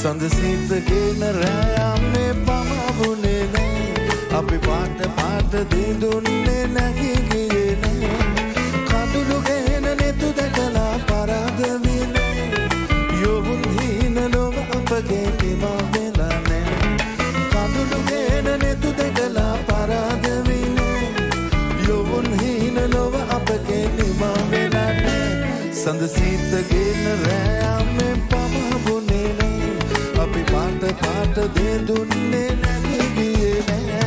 සඳසිතගෙන රෑයන්නේ පමවුනේ නෑ අපි පාට පාට දෙදුන්නේ නැගි ගියේ නෑ කඳුළු ගෙන නෙතු දැකලා පරාද විනේ යොවුන් හීන ලොව අපගේ නිමා වෙලා නෑ කඳුළු ගෙන නෙතු දැකලා පරාද විනේ යොවුන් හීන ලොව අපගේ නිමා වෙලා නෑ සඳසිතගෙන රෑයන්නේ පමවුනේ නෑ අපි පාට පාට දෙදුන්නේ නැගි ගියේ නෑ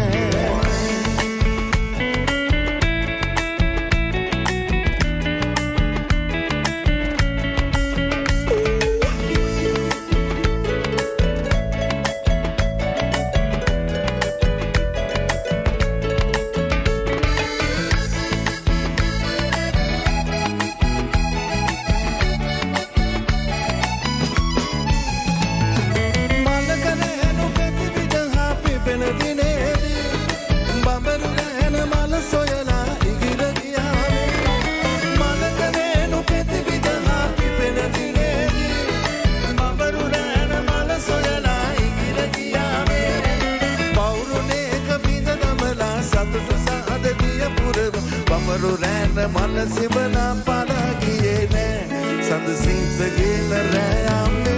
බඹරු රෑන මනසිබලා පලා ගියේ නෑ සඳසිතගෙන රෑයම්